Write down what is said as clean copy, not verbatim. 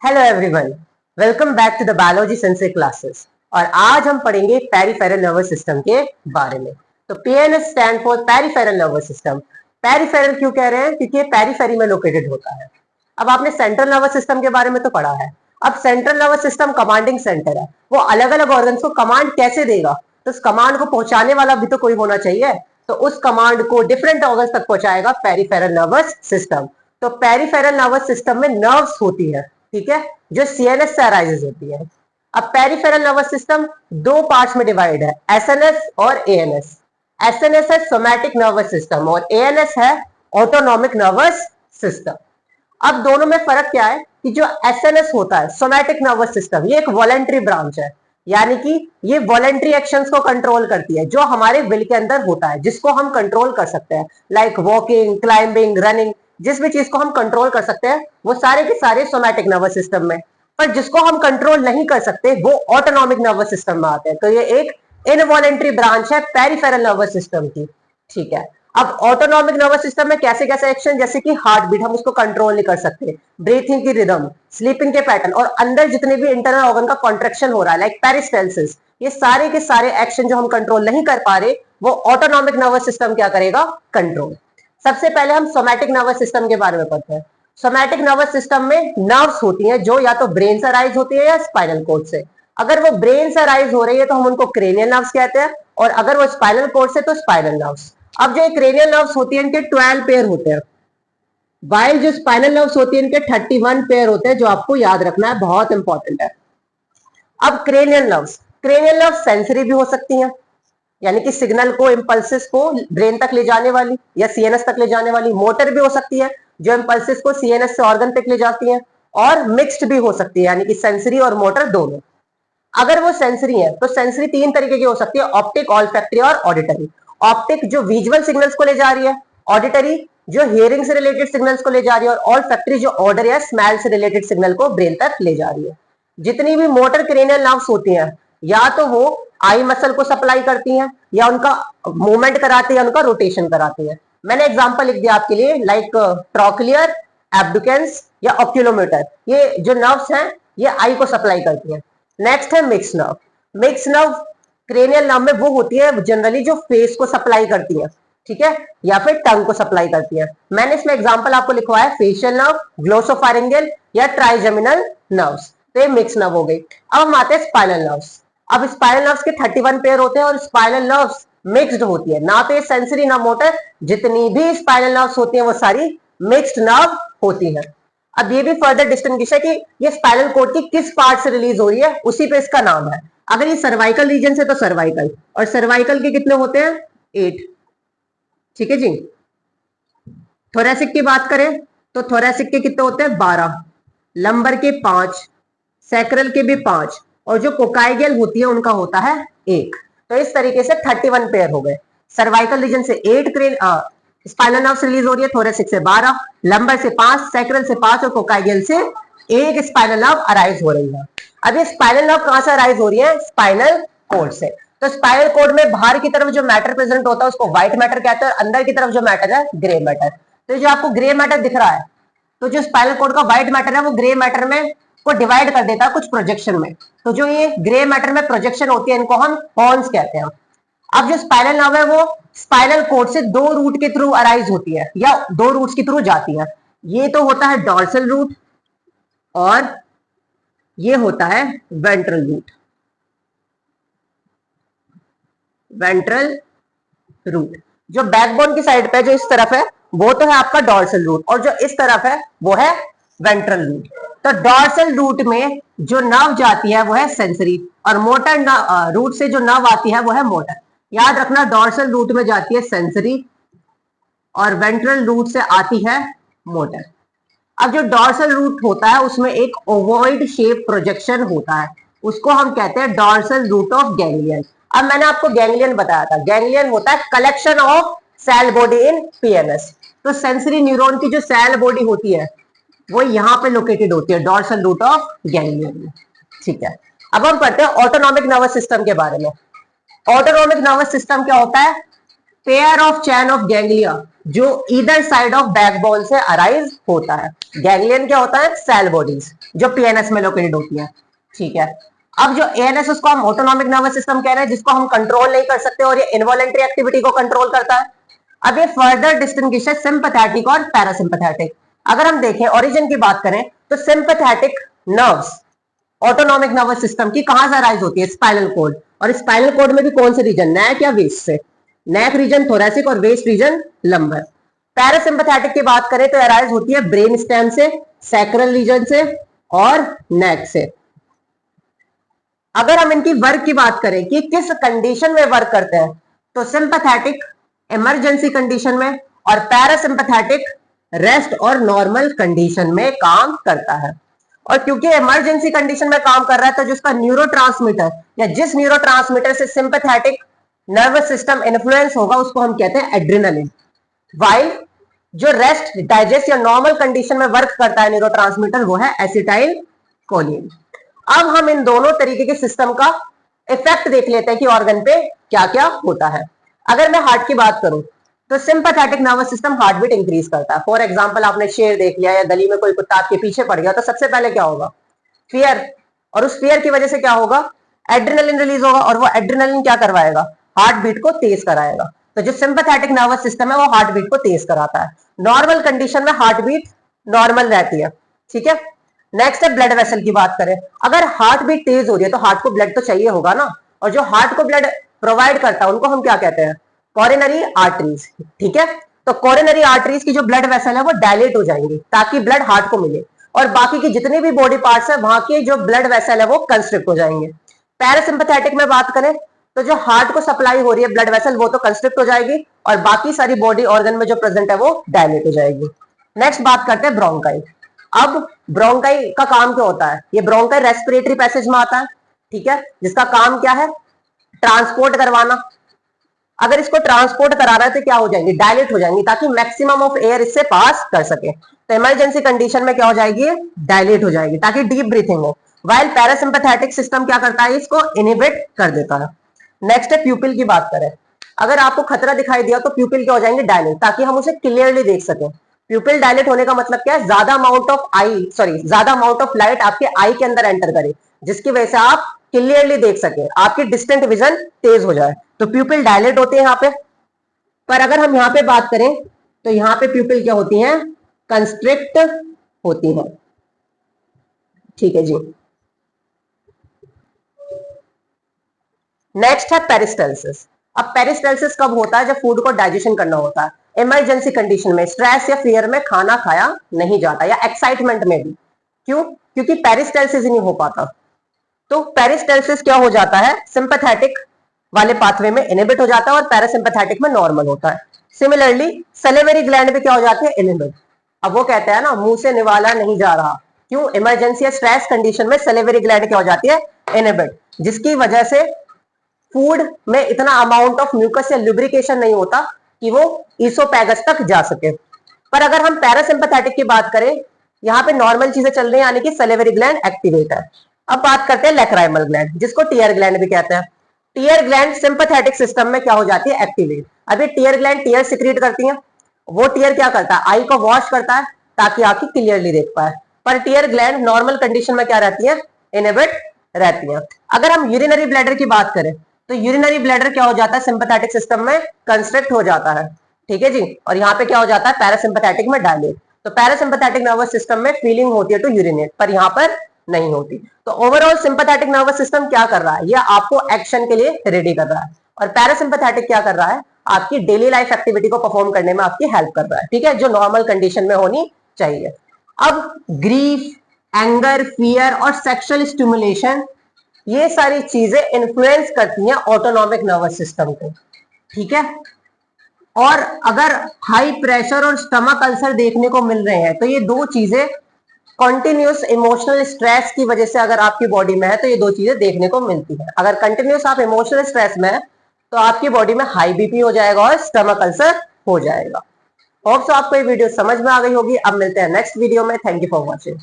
Hello everyone, welcome back to the biology sensory classes. और आज हम पढ़ेंगे पेरिफेरल नर्वस सिस्टम के बारे में। तो PNS stand for peripheral nervous system. Peripheral क्यों कह रहे हैं? क्योंकि ये पेरिफेरी में लोकेटेड होता है। अब आपने सेंट्रल नर्वस सिस्टम के बारे में तो पढ़ा है। अब central nervous system commanding centre है, वो अलग अलग ऑर्गन्स को कमांड कैसे देगा? तो उस कमांड को पहुंचाने वाला भी तो कोई होना चाहिए। तो उस कमांड को डिफरेंट ऑर्गन्स तक पहुंचाएगा पेरिफेरल नर्वस सिस्टम। तो पेरिफेरल नर्वस सिस्टम में नर्व्स होती है, ठीक है, जो सीएनएस से अराइजेस होती है। अब पेरिफेरल नर्वस सिस्टम दो पार्ट्स में डिवाइड है, एसएनएस और एएनएस। एसएनएस है सोमैटिक नर्वस सिस्टम और एएनएस है ऑटोनॉमिक नर्वस सिस्टम। अब दोनों में फर्क क्या है कि जो एसएनएस होता है, सोमैटिक नर्वस सिस्टम, ये एक वॉलंटरी ब्रांच है, यानी कि ये वॉलंटरी एक्शंस को कंट्रोल करती है जो हमारे विल के अंदर होता है, जिसको हम कंट्रोल कर सकते हैं, लाइक वॉकिंग, क्लाइंबिंग, रनिंग। जिस भी चीज को हम कंट्रोल कर सकते हैं वो सारे के सारे सोमैटिक नर्वस सिस्टम में। पर जिसको हम कंट्रोल नहीं कर सकते वो ऑटोनॉमिक नर्वस सिस्टम में आते हैं। तो ये एक इनवॉलेंट्री ब्रांच है पेरिफेरल नर्वस सिस्टम की, ठीक है। अब ऑटोनॉमिक नर्वस सिस्टम में कैसे कैसे एक्शन, जैसे कि हार्ट बीट हम उसको कंट्रोल नहीं कर सकते, ब्रीथिंग की रिदम, स्लीपिंग के पैटर्न, और अंदर जितने भी इंटरनल ऑर्गन का कॉन्ट्रेक्शन हो रहा है, लाइक पेरिस्टेल्सिस, ये सारे के सारे एक्शन जो हम कंट्रोल नहीं कर पा रहे वो ऑटोनॉमिक नर्वस सिस्टम क्या करेगा? कंट्रोल। सबसे पहले हम सोमैटिक नर्वस सिस्टम के बारे में पढ़ते हैं। सोमैटिक नर्वस सिस्टम में नर्व्स होती हैं जो या तो ब्रेन से अराइज होती है या स्पाइनल कोड से। अगर वो ब्रेन से अराइज हो रही है तो हम उनको क्रेनियल नर्व्स कहते हैं, और अगर वो स्पाइनल कोड से तो स्पाइनल नर्व्स। अब जो क्रेनियल नर्व्स होती है इनके 12 पेयर होते हैं, वाइल जो स्पाइनल नर्व्स होती है इनके 31 पेयर होते हैं, जो आपको याद रखना है, बहुत इंपॉर्टेंट है। अब क्रेनियल नर्व्स सेंसरी भी हो सकती हैं, यानी कि सिग्नल को, इंपल्सिस को ब्रेन तक ले जाने वाली या सीएनएस तक ले जाने वाली। मोटर भी हो सकती है, जो इंपल्सिस को सीएनएस से ऑर्गन तक ले जाती है। और मिक्स्ड भी हो सकती है, यानी कि सेंसरी और मोटर दोनों। अगर वो सेंसरी है तो सेंसरी तीन तरीके की हो सकती है, ऑप्टिक, ऑल्फैक्टरी और ऑडिटरी। ऑप्टिक जो विजुअल सिग्नल्स को ले जा रही है, ऑडिटरी जो हियरिंग से रिलेटेड सिग्नल्स को ले जा रही है, और ऑल्फैक्टरी जो ऑडर या स्मेल से रिलेटेड सिग्नल को ब्रेन तक ले जा रही है। जितनी भी मोटर क्रेनियल नर्व्स होती हैं, या तो वो आई मसल को सप्लाई करती हैं, या उनका मूवमेंट कराती है, उनका रोटेशन कराती है। मैंने एग्जांपल लिख दिया आपके लिए, लाइक ट्रोक्लियर, एब्डुकेंस या ऑक्यूलोमीटर। ये जो नर्व्स हैं ये आई को सप्लाई करती हैं। नेक्स्ट है mix nerve. Mix nerve cranial nerve में वो होती है जनरली जो फेस को सप्लाई करती है, ठीक है, या फिर टंग को सप्लाई करती है। मैंने इसमें एग्जांपल आपको लिखवाया है, फेशियल नर्व, ग्लोसोफैरिंजियल या ट्राइजेमिनल नर्व्स। तो ये मिक्स नर्व हो गई। अब हम आते हैं स्पाइनल नर्व्स। अब स्पाइनल नर्व्स के 31 पेयर होते हैं और स्पाइनल नर्व्स मिक्स्ड होती है, ना तो ये सेंसरी ना मोटर। जितनी भी स्पाइनल नर्व्स होती हैं वो सारी मिक्स्ड नर्व होती है। अब ये भी फर्दर डिस्टिंग्विश है कि ये स्पाइनल कोड की किस पार्ट से रिलीज हो रही है, उसी पे इसका नाम है। अगर ये सर्वाइकल रीजन से तो सर्वाइकल, और सर्वाइकल के कितने होते हैं? 8, ठीक है जी। थोरेसिक की बात करें तो थोरेसिक के कितने होते हैं? 12, लंबर के 5, सैक्रल के भी 5, और जो कोकाइडियल होती है उनका होता है 1। तो इस तरीके से 31 पेयर हो गए। सर्वाइकल रीजन से 8 स्पाइनल नर्व से रिलीज हो रही है, थोरेसिक से 12, लंबर से 5, सैक्रल से 5 और कोकाइडियल से 1 स्पाइनल नर्व अराइज हो रही है। अब ये स्पाइनल नर्व कहां से अराइज हो रही है? स्पाइनल कोड से। तो स्पाइनल कोड में बाहर की तरफ जो मैटर प्रेजेंट होता है उसको व्हाइट मैटर कहते हैं, और अंदर की तरफ जो मैटर है ग्रे मैटर। तो जो आपको ग्रे मैटर दिख रहा है, तो जो स्पाइनल कोड का व्हाइट मैटर है वो ग्रे मैटर में को डिवाइड कर देता है कुछ प्रोजेक्शन में। तो जो ये ग्रे मैटर में प्रोजेक्शन होती है इनको हम हॉर्न्स कहते हैं। अब जो स्पाइनल नर्व है वो स्पाइनल कोड से 2 रूट के थ्रू अराइज होती है, या 2 रूट्स के थ्रू जाती है। ये तो होता है डॉर्सल रूट और ये होता है वेंट्रल रूट। वेंट्रल रूट जो बैकबोन की साइड पे जो इस तरफ है वो तो है आपका डॉर्सल रूट, और जो इस तरफ है वो है वेंट्रल रूट। तो डॉर्सल रूट में जो नर्व जाती है वो है सेंसरी, और मोटर रूट से जो नर्व आती है वो है मोटर। याद रखना, डॉर्सल रूट में जाती है सेंसरी और वेंट्रल रूट से आती है मोटर। अब जो डॉर्सल रूट होता है उसमें एक ओवॉइड शेप प्रोजेक्शन होता है, उसको हम कहते हैं डॉर्सल रूट ऑफ गैंग्लियन। अब मैंने आपको गैंग्लियन बताया था, गैंग्लियन होता है collection of cell body in PNS. तो सेंसरी न्यूरॉन की जो सेल बॉडी होती है वो यहाँ पे लोकेटेड होती है, डॉर्सल रूट ऑफ गैंग्लियन में, ठीक है। अब हम पढ़ते हैं ऑटोनॉमिक नर्वस सिस्टम के बारे में। ऑटोनॉमिक नर्वस सिस्टम क्या होता है? Pair of chain of ganglia जो ईदर साइड ऑफ बैकबोन से अराइज होता है। गैंग्लियन क्या होता है? सेल बॉडीज जो पीएनएस में लोकेटेड होती है। ठीक है, अब जो एएनएस उसको हम ऑटोनॉमिक नर्वस सिस्टम कह रहे हैं, जिसको हम कंट्रोल नहीं कर सकते और ये इनवॉलेंट्री एक्टिविटी को कंट्रोल करता है। अब ये फर्दर डिस्टिंग्विश है सिंपैथेटिक और पैरासिम्पैथेटिक। अगर हम देखें ओरिजिन की बात करें तो sympathetic nerves autonomic nervous system की कहां से अराइज होती है? Spinal cord. और स्पाइनल कॉर्ड में भी कौन से रीजन? नेक या वेस्ट से? नेक रीजन थोरैसिक और वेस्ट रीजन लंबर। पैरासिम्पैथेटिक की बात करें तो अराइज होती है ब्रेन स्टेम से, सैक्रल रीजन से और नेक से। अगर हम इनकी वर्क की बात करें कि किस कंडीशन में वर्क करते हैं, तो सिंपैथेटिक इमरजेंसी कंडीशन में और पैरासिम्पैथेटिक रेस्ट और नॉर्मल कंडीशन में काम करता है। और क्योंकि इमरजेंसी कंडीशन में काम कर रहा है तो जिसका न्यूरोट्रांसमीटर या जिस न्यूरोट्रांसमीटर से सिंपैथेटिक नर्वस सिस्टम इन्फ्लुएंस होगा उसको हम कहते हैं एड्रेनालिन। वाइल जो रेस्ट, डाइजेस्ट या नॉर्मल कंडीशन में वर्क करता है न्यूरोट्रांसमीटर वो है एसिटाइल कोलिन। अब हम इन दोनों तरीके के सिस्टम का इफेक्ट देख लेते हैं कि ऑर्गन पे क्या क्या होता है। अगर मैं हार्ट की बात करूं तो sympathetic nervous system heart beat increase करता है। फॉर एग्जांपल आपने शेर देख लिया या गली में कोई कुत्ता आपके पीछे पड़ गया तो सबसे पहले क्या होगा? फियर। और उस फियर की वजह से क्या होगा? एड्रेनालिन रिलीज होगा और वो एड्रेनालिन क्या करवाएगा? हार्ट बीट को तेज कराएगा। तो जो सिंपैथेटिक नर्वस सिस्टम है वो हार्ट बीट को तेज कराता है। नॉर्मल कंडीशन में हार्ट बीट नॉर्मल रहती है। ठीक है, नेक्स्ट है ब्लड वेसल की बात करें। अगर हार्ट बीट तेज हो रही है तो हार्ट को ब्लड तो चाहिए होगा ना, और जो हार्ट को ब्लड प्रोवाइड करता है उनको हम क्या कहते हैं? Coronary arteries. ठीक है, तो कोरोनरी आर्टरीज की जो ब्लड वेसल है वो डायलेट हो जाएंगी ताकि ब्लड हार्ट को मिले, और बाकी की जितने भी बॉडी पार्ट्स है वहां के जो ब्लड वेसल है वो कंस्ट्रिक्ट हो जाएंगे। पैरासिम्पैथेटिक में बात करें तो जो हार्ट को सप्लाई हो रही है ब्लड वेसल वो तो कंस्ट्रिक्ट हो जाएगी और बाकी सारी बॉडी ऑर्गन में जो प्रेजेंट है वो डायलेट हो जाएगी। नेक्स्ट बात करते हैं ब्रोंकाई। अब ब्रोंकाई का काम क्या होता है? ये ब्रोंकाई रेस्पिरेटरी पैसेज में आता है। ठीक है, जिसका काम क्या है? ट्रांसपोर्ट करवाना। अगर इसको ट्रांसपोर्ट करा रहा है तो क्या हो जाएंगे? डायलेट हो जाएंगी ताकि मैक्सिमम ऑफ एयर इससे पास कर सके। तो इमरजेंसी कंडीशन में क्या हो जाएगी? डायलेट हो जाएगी ताकि डीप ब्रीथिंग हो। वाइल पैरासिम्पैथेटिक सिस्टम क्या करता है? इसको इनहिबिट कर देता है। नेक्स्ट है प्यूपिल की बात करें। अगर आपको खतरा दिखाई दिया तो प्यूपिल क्या हो जाएंगे? डायलेट, ताकि हम उसे क्लियरली देख सकें। प्यूपिल डायलेट होने का मतलब क्या है? ज्यादा अमाउंट ऑफ लाइट आपके आई के अंदर एंटर करे जिसकी वजह से आप क्लियरली देख सके, आपकी डिस्टेंट विजन तेज हो जाए, तो प्यूपिल डायलेट होते हैं यहाँ पे। पर अगर हम यहाँ पे बात करें तो यहाँ पे प्यूपिल क्या होती हैं? कंस्ट्रिक्ट होती हैं। ठीक है जी। नेक्स्ट है पेरिस्टल्सिस। अब पेरिस्टल्सिस कब होता है? जब फूड को डाइजेशन करना होता है। इमरजेंसी कंडीशन में, स्ट्रेस या फियर में खाना खाया नहीं जाता या एक्साइटमेंट में भी। क्यों? क्योंकि पेरिस्टल्सिस नहीं हो पाता। तो पेरिस्टल्सिस क्या हो जाता है? सिंपैथेटिक वाले पाथवे में इनहिबिट हो जाता है और पैरासिम्पैथेटिक में नॉर्मल होता है। सिमिलरली सैलिवरी ग्लैंड भी क्या हो जाती है? इनहिबिट। अब वो कहते हैं ना मुंह से निवाला नहीं जा रहा। क्यों? इमरजेंसी या स्ट्रेस कंडीशन में सैलिवरी ग्लैंड क्या हो जाती है? इनहिबिट, जिसकी वजह से फूड में इतना अमाउंट ऑफ म्यूकस या लुब्रिकेशन नहीं होता कि वो ईसोफेगस तक जा सके। पर अगर हम पैरासिम्पैथेटिक की बात करें, यहाँ पे नॉर्मल चीजें चल रही हैं यानी कि सैलिवरी ग्लैंड एक्टिवेट है। अब बात करते हैं लैक्राइमल ग्लैंड, जिसको टीयर ग्लैंड भी कहते हैं। टीयर ग्लैंड सिंपैथेटिक सिस्टम में क्या हो जाती है? एक्टिवेट। अभी टीयर ग्लैंड टीयर सिक्रीट करती है। वो टीयर क्या करता है? आई को वॉश करता है ताकि आंखें क्लियरली देख पाए। पर टीयर ग्लैंड नॉर्मल कंडीशन में क्या रहती है? इनहिबिट रहती है। अगर हम यूरिनरी ब्लैडर की बात करें तो यूरिनरी ब्लैडर क्या हो जाता है? सिंपैथेटिक सिस्टम में कंस्ट्रिक्ट हो जाता है। ठीक है जी, और यहाँ पे क्या हो जाता है? पैरासिम्पैथेटिक में डायलेट। तो पैरासिम्पैथेटिक नर्वस सिस्टम में फीलिंग होती है टू यूरिनेट, पर यहाँ पर नहीं होती। तो ओवरऑल सिंपैथेटिक नर्वस सिस्टम क्या कर रहा है? ये आपको एक्शन के लिए रेडी कर रहा है, और पैरासिम्पैथेटिक क्या कर रहा है? आपकी डेली लाइफ एक्टिविटी को परफॉर्म करने में आपकी हेल्प कर रहा है। ठीक है, जो नॉर्मल कंडीशन में होनी चाहिए। अब ग्रीफ, एंगर, फियर और सेक्सुअल स्टिमुलेशन, ये सारी चीजें इन्फ्लुएंस करती हैं ऑटोनॉमिक नर्वस सिस्टम को। ठीक है, और अगर हाई प्रेशर और स्टमक अल्सर देखने को मिल रहे हैं तो ये दो चीजें कॉन्टिन्यूस इमोशनल स्ट्रेस की वजह से अगर आपकी बॉडी में है तो ये दो चीजें देखने को मिलती है। अगर कंटिन्यूस आप इमोशनल स्ट्रेस में है तो आपकी बॉडी में हाई बीपी हो जाएगा और स्टमक अल्सर हो जाएगा। होप सो आपको ये वीडियो समझ में आ गई होगी। अब मिलते हैं नेक्स्ट वीडियो में। Thank you for watching.